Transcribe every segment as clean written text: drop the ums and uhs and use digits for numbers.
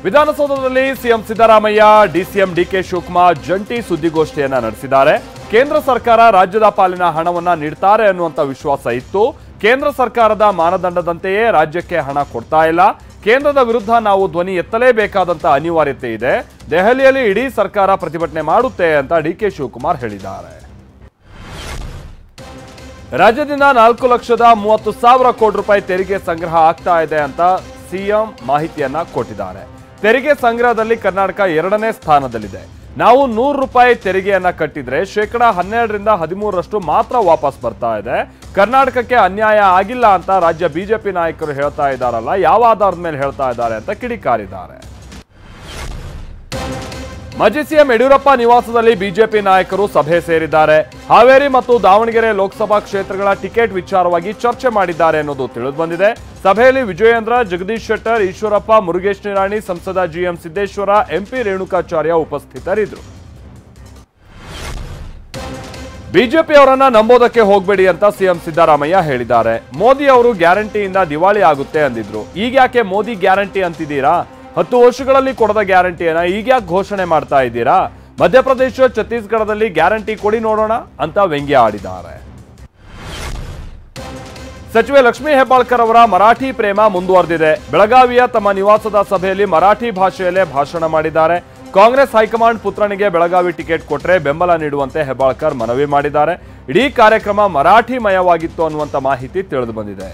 ವಿಧಾನಸೌಧದಲ್ಲಿ CM Siddaramaiah DCM DK Shivakumar ಜಂಟಿ ಸುದ್ದಿಗೋಷ್ಠಿಯನ್ನ ನಡೆಸಿದ್ದಾರೆ. ಕೇಂದ್ರ ಸರ್ಕಾರ ರಾಜ್ಯದ ಪಾಲಿನ ಹಣವನ್ನ ನೀಡ್ತಾರೆ ಅನ್ನುವಂತ ವಿಶ್ವಾಸ ಇತ್ತು. ಕೇಂದ್ರ ಸರ್ಕಾರದ ಮಾನದಂಡದಂತೆಯೇ ರಾಜ್ಯಕ್ಕೆ ಹಣ ಕೊಡ್ತಾ ಇಲ್ಲ. ಕೇಂದ್ರದ ವಿರುದ್ಧ ನಾವು ಧ್ವನಿ ಎತ್ತಲೇಬೇಕಾದಂತ ಅನಿವಾರ್ಯತೆ ಇದೆ. ದೆಹಲಿಯಲ್ಲಿ ಇಡೀ ಸರ್ಕಾರ ಪ್ರತಿಭಟನೆ ಮಾಡುತ್ತೆ ಅಂತ ಡಿಕೆ ಶಿವಕುಮಾರ್ ಹೇಳಿದ್ದಾರೆ. ರಾಜ್ಯದಿಂದ 4,30,000 ಕೋಟಿ ರೂಪಾಯಿ ತೆರಿಗೆ ಸಂಗ್ರಹ ಆಗ್ತಾ ಇದೆ ಅಂತ ಸಿಎಂ ಮಾಹಿತಿಯನ್ನ ಕೊಟ್ಟಿದ್ದಾರೆ. ತೆರಿಗೆ ಸಂಗ್ರಹದಲ್ಲಿ ಕರ್ನಾಟಕ 2ನೇ ಸ್ಥಾನದಲ್ಲಿದೆ. ನಾವು 100 ರೂಪಾಯಿ ತೆರಿಗೆಯನ್ನ ಕಟ್ಟಿದ್ರೆ ಶೇಕಡಾ 12ರಿಂದ 13ರಷ್ಟು ಮಾತ್ರ ವಾಪಸ್ ಬರ್ತಾ ಇದೆ. ಕರ್ನಾಟಕಕ್ಕೆ ಅನ್ಯಾಯ ಆಗಿಲ್ಲ ಅಂತ ರಾಜ್ಯ ಬಿಜೆಪಿ ನಾಯಕರು ಹೇಳ್ತಾ ಇದ್ದಾರಲ್ಲ, ಯಾವ ಆಧಾರದ ಮೇಲೆ ಹೇಳ್ತಾ ಇದ್ದಾರೆ ಅಂತ ಕಿಡಿಕಾರಿದ್ದಾರೆ. ಮಾಜಿ ಸಿಎಂ ಯಡಿಯೂರಪ್ಪ ನಿವಾಸದಲ್ಲಿ ಬಿಜೆಪಿ ನಾಯಕರು ಸಭೆ ಸೇರಿದ್ದಾರೆ. ಹಾವೇರಿ ಮತ್ತು ದಾವಣಗೆರೆ ಲೋಕಸಭಾ ಕ್ಷೇತ್ರಗಳ ಟಿಕೆಟ್ ವಿಚಾರವಾಗಿ ಚರ್ಚೆ ಮಾಡಿದ್ದಾರೆ ಅನ್ನೋದು ತಿಳಿದು ಬಂದಿದೆ. ಸಭೆಯಲ್ಲಿ ವಿಜಯೇಂದ್ರ, ಜಗದೀಶ್ ಶೆಟ್ಟರ್, ಈಶ್ವರಪ್ಪ, ಮುರುಗೇಶ್ ನಿರಾಣಿ, ಸಂಸದ ಜಿಎಂ ಸಿದ್ದೇಶ್ವರ, ಎಂಪಿ ರೇಣುಕಾಚಾರ್ಯ ಉಪಸ್ಥಿತರಿದ್ದರು. ಬಿಜೆಪಿ ಅವರನ್ನ ನಂಬೋದಕ್ಕೆ ಹೋಗಬೇಡಿ ಅಂತ ಸಿಎಂ ಸಿದ್ದರಾಮಯ್ಯ ಹೇಳಿದ್ದಾರೆ. ಮೋದಿ ಅವರು ಗ್ಯಾರಂಟಿಯಿಂದ ದಿವಾಳಿ ಆಗುತ್ತೆ ಅಂದಿದ್ರು. ಈಗ ಯಾಕೆ ಮೋದಿ ಗ್ಯಾರಂಟಿ ಅಂತಿದ್ದೀರಾ? 10 ವರ್ಷಗಳಲ್ಲಿ ಕೊಡದ ಗ್ಯಾರಂಟಿಯನ್ನ ಈಗ ಯಾಕೆ ಘೋಷಣೆ ಮಾಡ್ತಾ ಇದ್ದೀರಾ? ಮಧ್ಯಪ್ರದೇಶ, ಛತ್ತೀಸ್ಗಢದಲ್ಲಿ ಗ್ಯಾರಂಟಿ ಕೊಡಿ ನೋಡೋಣ ಅಂತ ವ್ಯಂಗ್ಯ ಆಡಿದ್ದಾರೆ. ಸಚಿವೆ ಲಕ್ಷ್ಮೀ ಹೆಬ್ಬಾಳ್ಕರ್ ಅವರ ಮರಾಠಿ ಪ್ರೇಮ ಮುಂದುವರೆದಿದೆ. ಬೆಳಗಾವಿಯ ತಮ್ಮ ನಿವಾಸದ ಸಭೆಯಲ್ಲಿ ಮರಾಠಿ ಭಾಷೆಯಲ್ಲೇ ಭಾಷಣ ಮಾಡಿದ್ದಾರೆ. ಕಾಂಗ್ರೆಸ್ ಹೈಕಮಾಂಡ್ ಪುತ್ರನಿಗೆ ಬೆಳಗಾವಿ ಟಿಕೆಟ್ ಕೊಟ್ಟರೆ ಬೆಂಬಲ ನೀಡುವಂತೆ ಹೆಬ್ಬಾಳ್ಕರ್ ಮನವಿ ಮಾಡಿದ್ದಾರೆ. ಇಡೀ ಕಾರ್ಯಕ್ರಮ ಮರಾಠಿ ಮಯವಾಗಿತ್ತು ಅನ್ನುವಂತ ಮಾಹಿತಿ ತಿಳಿದು ಬಂದಿದೆ.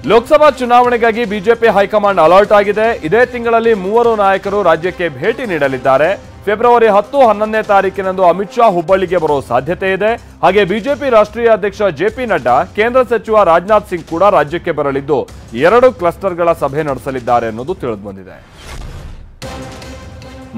ಲೋಕಸಭಾ ಚುನಾವಣೆಗಾಗಿ ಬಿಜೆಪಿ ಹೈಕಮಾಂಡ್ ಅಲರ್ಟ್ ಆಗಿದೆ. ಇದೇ ತಿಂಗಳಲ್ಲಿ 3 ನಾಯಕರು ರಾಜ್ಯಕ್ಕೆ ಭೇಟಿ ನೀಡಲಿದ್ದಾರೆ. ಫೆಬ್ರವರಿ 10, 11ನೇ ತಾರೀಕಿನಂದು ಅಮಿತ್ ಶಾ ಹುಬ್ಬಳ್ಳಿಗೆ ಬರೋ ಸಾಧ್ಯತೆ ಇದೆ. ಹಾಗೆ ಬಿಜೆಪಿ ರಾಷ್ಟ್ರೀಯ ಅಧ್ಯಕ್ಷ ಜೆಪಿ ನಡ್ಡಾ, ಕೇಂದ್ರ ಸಚಿವ ರಾಜನಾಥ್ ಸಿಂಗ್ ಕೂಡ ರಾಜ್ಯಕ್ಕೆ ಬರಲಿದ್ದು 2 ಕ್ಲಸ್ಟರ್ಗಳ ಸಭೆ ನಡೆಸಲಿದ್ದಾರೆ ಅನ್ನೋದು ತಿಳಿದು ಬಂದಿದೆ.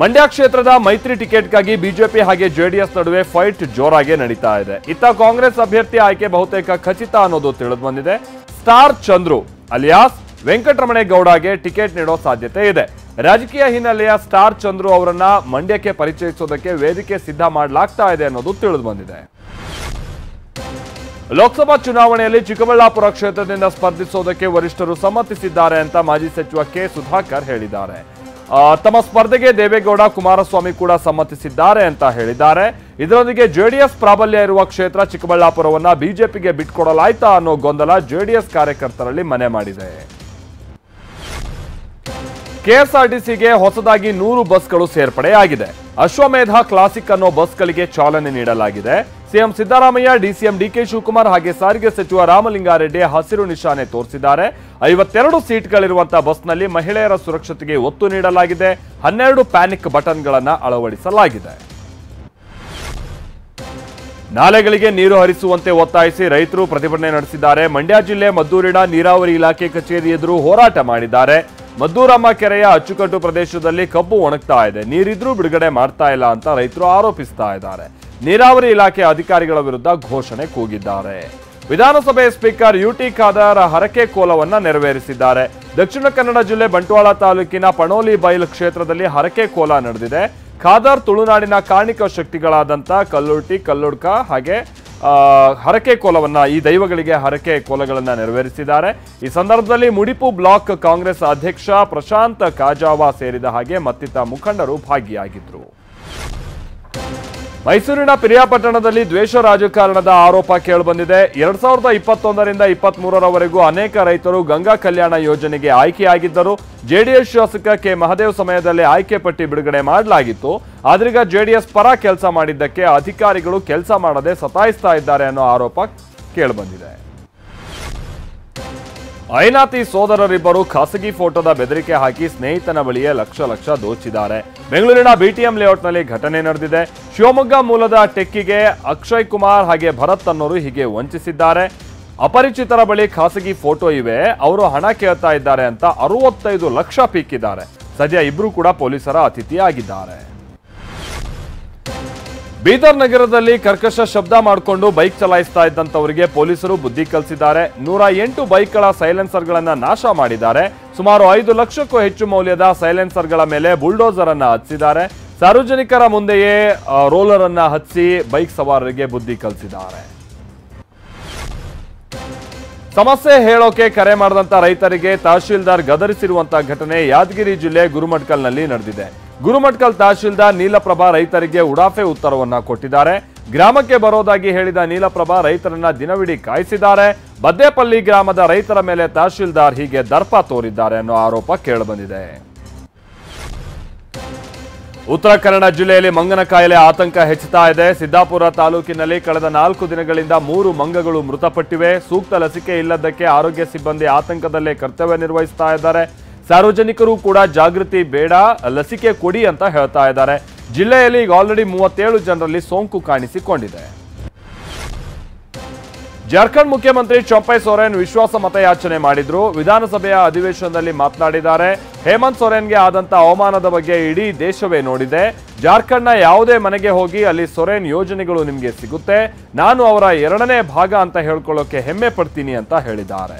ಮಂಡ್ಯ ಕ್ಷೇತ್ರದ ಮೈತ್ರಿ ಟಿಕೆಟ್ಗಾಗಿ ಬಿಜೆಪಿ ಹಾಗೆ ಜೆಡಿಎಸ್ ನಡುವೆ ಫೈಟ್ ಜೋರಾಗಿ ನಡೀತಾ ಇದೆ. ಇತ್ತ ಕಾಂಗ್ರೆಸ್ ಅಭ್ಯರ್ಥಿ ಆಯ್ಕೆ ಬಹುತೇಕ ಖಚಿತ ಅನ್ನೋದು ತಿಳಿದು ಬಂದಿದೆ. ಸ್ಟಾರ್ ಚಂದ್ರು ಅಲಿಯಾಸ್ ವೆಂಕಟರಮಣೇಗೌಡಗೆ ಟಿಕೆಟ್ ನೀಡೋ ಸಾಧ್ಯತೆ ಇದೆ. ರಾಜಕೀಯ ಹಿನ್ನೆಲೆಯ ಸ್ಟಾರ್ ಚಂದ್ರು ಅವರನ್ನ ಮಂಡ್ಯಕ್ಕೆ ಪರಿಚಯಿಸೋದಕ್ಕೆ ವೇದಿಕೆ ಸಿದ್ಧ ಮಾಡಲಾಗ್ತಾ ಇದೆ ಅನ್ನೋದು ತಿಳಿದು ಬಂದಿದೆ. ಲೋಕಸಭಾ ಚುನಾವಣೆಯಲ್ಲಿ ಚಿಕ್ಕಬಳ್ಳಾಪುರ ಕ್ಷೇತ್ರದಿಂದ ಸ್ಪರ್ಧಿಸೋದಕ್ಕೆ ವರಿಷ್ಠರು ಸಮ್ಮತಿಸಿದ್ದಾರೆ ಅಂತ ಮಾಜಿ ಸಚಿವ ಕೆ ಸುಧಾಕರ್ ಹೇಳಿದ್ದಾರೆ. ತಮ್ಮ ಸ್ಪರ್ಧೆಗೆ ದೇವೇಗೌಡ, ಕುಮಾರಸ್ವಾಮಿ ಕೂಡ ಸಮ್ಮತಿಸಿದ್ದಾರೆ ಅಂತ ಹೇಳಿದ್ದಾರೆ. ಇದರೊಂದಿಗೆ ಜೆಡಿಎಸ್ ಪ್ರಾಬಲ್ಯ ಇರುವ ಕ್ಷೇತ್ರ ಚಿಕ್ಕಬಳ್ಳಾಪುರವನ್ನ ಬಿಜೆಪಿಗೆ ಬಿಟ್ಕೊಡಲಾಯ್ತಾ ಅನ್ನೋ ಗೊಂದಲ ಜೆಡಿಎಸ್ ಕಾರ್ಯಕರ್ತರಲ್ಲಿ ಮನೆ ಮಾಡಿದೆ. ಕೆಎಸ್ಆರ್ಟಿಸಿಗೆ ಹೊಸದಾಗಿ 100 ಬಸ್ಗಳು ಸೇರ್ಪಡೆಯಾಗಿದೆ. ಅಶ್ವಮೇಧ ಕ್ಲಾಸಿಕ್ ಅನ್ನೋ ಬಸ್ಗಳಿಗೆ ಚಾಲನೆ ನೀಡಲಾಗಿದೆ. CM Siddaramaiah, DCM DK Shivakumar ಹಾಗೆ ಸಾರಿಗೆ ಸಚಿವ ರಾಮಲಿಂಗಾರೆಡ್ಡಿ ಹಸಿರು ನಿಶಾನೆ ತೋರಿಸಿದ್ದಾರೆ. 52 ಸೀಟ್ಗಳಿರುವಂತಹ ಬಸ್ನಲ್ಲಿ ಮಹಿಳೆಯರ ಸುರಕ್ಷತೆಗೆ ಒತ್ತು ನೀಡಲಾಗಿದೆ. 12 ಪ್ಯಾನಿಕ್ ಬಟನ್ಗಳನ್ನು ಅಳವಡಿಸಲಾಗಿದೆ. ನಾಲೆಗಳಿಗೆ ನೀರು ಹರಿಸುವಂತೆ ಒತ್ತಾಯಿಸಿ ರೈತರು ಪ್ರತಿಭಟನೆ ನಡೆಸಿದ್ದಾರೆ. ಮಂಡ್ಯ ಜಿಲ್ಲೆ ಮದ್ದೂರಿನ ನೀರಾವರಿ ಇಲಾಖೆ ಕಚೇರಿ ಎದುರು ಹೋರಾಟ ಮಾಡಿದ್ದಾರೆ. ಮದ್ದೂರಮ್ಮ ಕೆರೆಯ ಅಚ್ಚುಕಟ್ಟು ಪ್ರದೇಶದಲ್ಲಿ ಕಬ್ಬು ಒಣಗ್ತಾ ಇದೆ. ನೀರಿದ್ರೂ ಬಿಡುಗಡೆ ಮಾಡ್ತಾ ಇಲ್ಲ ಅಂತ ರೈತರು ಆರೋಪಿಸ್ತಾ ಇದ್ದಾರೆ. ನೀರಾವರಿ ಇಲಾಖೆ ಅಧಿಕಾರಿಗಳ ವಿರುದ್ಧ ಘೋಷಣೆ ಕೂಗಿದ್ದಾರೆ. ವಿಧಾನಸಭೆ ಸ್ಪೀಕರ್ ಯುಟಿ ಖಾದರ್ ಹರಕೆ ಕೋಲವನ್ನ ನೆರವೇರಿಸಿದ್ದಾರೆ. ದಕ್ಷಿಣ ಕನ್ನಡ ಜಿಲ್ಲೆ ಬಂಟ್ವಾಳ ತಾಲೂಕಿನ ಪಣೋಲಿ ಬೈಲ್ ಕ್ಷೇತ್ರದಲ್ಲಿ ಹರಕೆ ಕೋಲ ನಡೆದಿದೆ. ಖಾದರ್ ತುಳುನಾಡಿನ ಕಾರ್ಣಿಕ ಶಕ್ತಿಗಳಾದಂಥ ಕಲ್ಲುರ್ಟಿ, ಕಲ್ಲುಡ್ಕ ಹಾಗೆ ಹರಕೆ ಕೋಲವನ್ನ ಈ ದೈವಗಳಿಗೆ ಹರಕೆ ಕೋಲಗಳನ್ನ ನೆರವೇರಿಸಿದ್ದಾರೆ. ಈ ಸಂದರ್ಭದಲ್ಲಿ ಮುಡಿಪು ಬ್ಲಾಕ್ ಕಾಂಗ್ರೆಸ್ ಅಧ್ಯಕ್ಷ ಪ್ರಶಾಂತ್ ಕಾಜಾವ ಸೇರಿದ ಹಾಗೆ ಮತ್ತಿತರ ಮುಖಂಡರು ಭಾಗಿಯಾಗಿದ್ದರು. ಮೈಸೂರಿನ ಪಿರಿಯಾಪಟ್ಟಣದಲ್ಲಿ ದ್ವೇಷ ರಾಜಕಾರಣದ ಆರೋಪ ಕೇಳಿಬಂದಿದೆ. 2021ರಿಂದ 23ರವರೆಗೂ ಅನೇಕ ರೈತರು ಗಂಗಾ ಕಲ್ಯಾಣ ಯೋಜನೆಗೆ ಆಯ್ಕೆಯಾಗಿದ್ದರು. ಜೆಡಿಎಸ್ ಶಾಸಕ ಕೆ ಮಹದೇವ್ ಸಮಯದಲ್ಲಿ ಆಯ್ಕೆ ಪಟ್ಟಿ ಬಿಡುಗಡೆ ಮಾಡಲಾಗಿತ್ತು. ಆದ್ರೀಗ ಜೆಡಿಎಸ್ ಪರ ಕೆಲಸ ಮಾಡಿದ್ದಕ್ಕೆ ಅಧಿಕಾರಿಗಳು ಕೆಲಸ ಮಾಡದೆ ಸತಾಯಿಸ್ತಾ ಇದ್ದಾರೆ ಅನ್ನೋ ಆರೋಪ ಕೇಳಿಬಂದಿದೆ. ಐನಾತಿ ಸೋದರರಿಬ್ಬರು ಖಾಸಗಿ ಫೋಟೋದ ಬೆದರಿಕೆ ಹಾಕಿ ಸ್ನೇಹಿತನ ಬಳಿಯೇ ಲಕ್ಷ ದೋಚಿದ್ದಾರೆ. ಬೆಂಗಳೂರಿನ ಬಿಟಿಎಂ ಲೇಔಟ್ನಲ್ಲಿ ಘಟನೆ ನಡೆದಿದೆ. ಶಿವಮೊಗ್ಗ ಮೂಲದ ಟೆಕ್ಕಿಗೆ ಅಕ್ಷಯ್ ಕುಮಾರ್ ಹಾಗೆ ಭರತ್ ಅನ್ನೋರು ಹೀಗೆ ವಂಚಿಸಿದ್ದಾರೆ. ಅಪರಿಚಿತರ ಬಳಿ ಖಾಸಗಿ ಫೋಟೋ ಇವೆ, ಅವರು ಹಣ ಕೇಳ್ತಾ ಇದ್ದಾರೆ ಅಂತ 65 ಲಕ್ಷ ಪೀಕಿದ್ದಾರೆ. ಸದ್ಯ ಇಬ್ರು ಕೂಡ ಪೊಲೀಸರ ಅತಿಥಿಯಾಗಿದ್ದಾರೆ. ಬೀದರ್ ನಗರದಲ್ಲಿ ಕರ್ಕಶ ಶಬ್ದ ಮಾಡಿಕೊಂಡು ಬೈಕ್ ಚಲಾಯಿಸ್ತಾ ಇದ್ದಂತವರಿಗೆ ಪೊಲೀಸರು ಬುದ್ಧಿ ಕಲಿಸಿದ್ದಾರೆ. 108 ಬೈಕ್ಗಳ ಸೈಲೆನ್ಸರ್ಗಳನ್ನ ನಾಶ ಮಾಡಿದ್ದಾರೆ. ಸುಮಾರು 5 ಲಕ್ಷಕ್ಕೂ ಹೆಚ್ಚು ಮೌಲ್ಯದ ಸೈಲೆನ್ಸರ್ಗಳ ಮೇಲೆ ಬುಲ್ಡೋಸರ್ ಅನ್ನ ಹಚ್ಚಿದ್ದಾರೆ. ಸಾರ್ವಜನಿಕರ ಮುಂದೆಯೇ ರೋಲರ್ ಅನ್ನ ಹಚ್ಚಿ ಬೈಕ್ ಸವಾರರಿಗೆ ಬುದ್ಧಿ ಕಲಿಸಿದ್ದಾರೆ. ಸಮಸ್ಯೆ ಹೇಳೋಕೆ ಕರೆ ಮಾಡಿದಂತ ರೈತರಿಗೆ ತಹಶೀಲ್ದಾರ್ ಗದರಿಸಿರುವಂತ ಘಟನೆ ಯಾದಗಿರಿ ಜಿಲ್ಲೆ ಗುರುಮಟ್ಕಲ್ನಲ್ಲಿ ನಡೆದಿದೆ. ಗುರುಮಟ್ಕಲ್ ತಹಶೀಲ್ದಾರ್ ನೀಲಪ್ರಭಾ ರೈತರಿಗೆ ಉಡಾಫೆ ಉತ್ತರವನ್ನ ಕೊಟ್ಟಿದ್ದಾರೆ. ಗ್ರಾಮಕ್ಕೆ ಬರೋದಾಗಿ ಹೇಳಿದ ನೀಲಪ್ರಭಾ ರೈತರನ್ನ ದಿನವಿಡೀ ಕಾಯಿಸಿದ್ದಾರೆ. ಬದ್ದೇಪಲ್ಲಿ ಗ್ರಾಮದ ರೈತರ ಮೇಲೆ ತಹಶೀಲ್ದಾರ್ ಹೀಗೆ ದರ್ಪ ತೋರಿದ್ದಾರೆ ಅನ್ನೋ ಆರೋಪ ಕೇಳಿಬಂದಿದೆ. ಉತ್ತರ ಕನ್ನಡ ಜಿಲ್ಲೆಯಲ್ಲಿ ಮಂಗನ ಕಾಯಿಲೆ ಆತಂಕ ಹೆಚ್ಚುತ್ತಾ ಇದೆ. ಸಿದ್ದಾಪುರ ತಾಲೂಕಿನಲ್ಲಿ ಕಳೆದ 4 ದಿನಗಳಿಂದ 3 ಮಂಗಗಳು ಮೃತಪಟ್ಟಿವೆ. ಸೂಕ್ತ ಲಸಿಕೆ ಇಲ್ಲದಕ್ಕೆ ಆರೋಗ್ಯ ಸಿಬ್ಬಂದಿ ಆತಂಕದಲ್ಲೇ ಕರ್ತವ್ಯ ನಿರ್ವಹಿಸ್ತಾ ಇದ್ದಾರೆ. ಸಾರ್ವಜನಿಕರು ಕೂಡ ಜಾಗೃತಿ ಬೇಡ, ಲಸಿಕೆ ಕೊಡಿ ಅಂತ ಹೇಳ್ತಾ ಇದ್ದಾರೆ. ಜಿಲ್ಲೆಯಲ್ಲಿ ಈಗ ಆಲ್ರೆಡಿ 37 ಜನರಲ್ಲಿ ಸೋಂಕು ಕಾಣಿಸಿಕೊಂಡಿದೆ. ಜಾರ್ಖಂಡ್ ಮುಖ್ಯಮಂತ್ರಿ ಚಂಪೈ ಸೊರೇನ್ ವಿಶ್ವಾಸ ಮತಯಾಚನೆ ಮಾಡಿದ್ರು. ವಿಧಾನಸಭೆಯ ಅಧಿವೇಶನದಲ್ಲಿ ಮಾತನಾಡಿದ್ದಾರೆ. ಹೇಮಂತ್ ಸೊರೇನ್ಗೆ ಆದಂತ ಅವಮಾನದ ಬಗ್ಗೆ ಇಡೀ ದೇಶವೇ ನೋಡಿದೆ. ಜಾರ್ಖಂಡ್ನ ಯಾವುದೇ ಮನೆಗೆ ಹೋಗಿ ಅಲ್ಲಿ ಸೊರೇನ್ ಯೋಜನೆಗಳು ನಿಮಗೆ ಸಿಗುತ್ತೆ. ನಾನು ಅವರ 2ನೇ ಭಾಗ ಅಂತ ಹೇಳ್ಕೊಳ್ಳೋಕೆ ಹೆಮ್ಮೆ ಪಡ್ತೀನಿ ಅಂತ ಹೇಳಿದ್ದಾರೆ.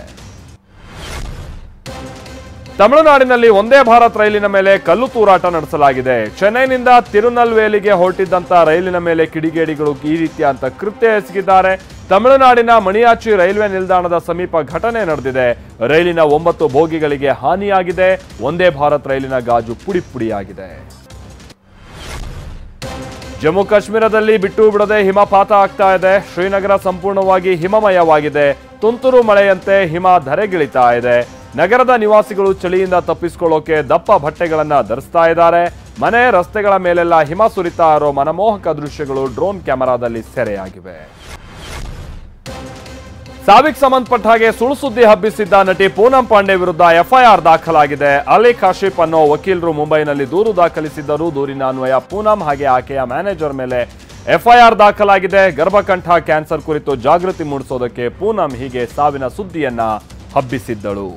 ತಮಿಳುನಾಡಿನಲ್ಲಿ ವಂದೇ ಭಾರತ್ ರೈಲಿನ ಮೇಲೆ ಕಲ್ಲು ತೂರಾಟ ನಡೆಸಲಾಗಿದೆ. ಚೆನ್ನೈನಿಂದ ತಿರುನಲ್ವೇಲಿಗೆ ಹೊರಟಿದ್ದಂತ ರೈಲಿನ ಮೇಲೆ ಕಿಡಿಗೇಡಿಗಳು ಈ ರೀತಿಯಂತ ಕೃತ್ಯ ಎಸಗಿದ್ದಾರೆ. ತಮಿಳುನಾಡಿನ ಮಣಿಯಾಚಿ ರೈಲ್ವೆ ನಿಲ್ದಾಣದ ಸಮೀಪ ಘಟನೆ ನಡೆದಿದೆ. ರೈಲಿನ 9 ಬೋಗಿಗಳಿಗೆ ಹಾನಿಯಾಗಿದೆ. ವಂದೇ ಭಾರತ್ ರೈಲಿನ ಗಾಜು ಪುಡಿ ಪುಡಿಯಾಗಿದೆ. ಜಮ್ಮು ಕಾಶ್ಮೀರದಲ್ಲಿ ಬಿಟ್ಟು ಬಿಡದೆ ಹಿಮಪಾತ ಆಗ್ತಾ ಇದೆ. ಶ್ರೀನಗರ ಸಂಪೂರ್ಣವಾಗಿ ಹಿಮಮಯವಾಗಿದೆ. ತುಂತುರು ಮಳೆಯಂತೆ ಹಿಮ ಧರೆಗಿಳಿತಾ ಇದೆ. ನಗರದ ನಿವಾಸಿಗಳು ಚಳಿಯಿಂದ ತಪ್ಪಿಸಿಕೊಳ್ಳೋಕೆ ದಪ್ಪ ಬಟ್ಟೆಗಳನ್ನ ಧರಿಸ್ತಾ ಇದ್ದಾರೆ. ಮನೆ ರಸ್ತೆಗಳ ಮೇಲೆಲ್ಲ ಹಿಮ ಸುರಿತಾ ಇರೋ ಮನಮೋಹಕ ದೃಶ್ಯಗಳು ಡ್ರೋನ್ ಕ್ಯಾಮೆರಾದಲ್ಲಿ ಸೆರೆಯಾಗಿವೆ. ಸಾವಿಗೆ ಸಂಬಂಧಪಟ್ಟ ಹಾಗೆ ಸುಳ್ಳು ಸುದ್ದಿ ಹಬ್ಬಿಸಿದ್ದ ನಟಿ ಪೂನಂ ಪಾಂಡೆ ವಿರುದ್ಧ ಎಫ್ಐಆರ್ ದಾಖಲಾಗಿದೆ. ಅಲಿ ಕಾಶಿಫ್ ಅನ್ನೋ ವಕೀಲರು ಮುಂಬೈನಲ್ಲಿ ದೂರು ದಾಖಲಿಸಿದ್ದರು. ದೂರಿನ ಅನ್ವಯ ಪೂನಂ ಹಾಗೆ ಆಕೆಯ ಮ್ಯಾನೇಜರ್ ಮೇಲೆ ಎಫ್ಐಆರ್ ದಾಖಲಾಗಿದೆ. ಗರ್ಭಕಂಠ ಕ್ಯಾನ್ಸರ್ ಕುರಿತು ಜಾಗೃತಿ ಮೂಡಿಸೋದಕ್ಕೆ ಪೂನಂ ಹೀಗೆ ಸಾವಿನ ಸುದ್ದಿಯನ್ನ ಹಬ್ಬಿಸಿದ್ದಳು.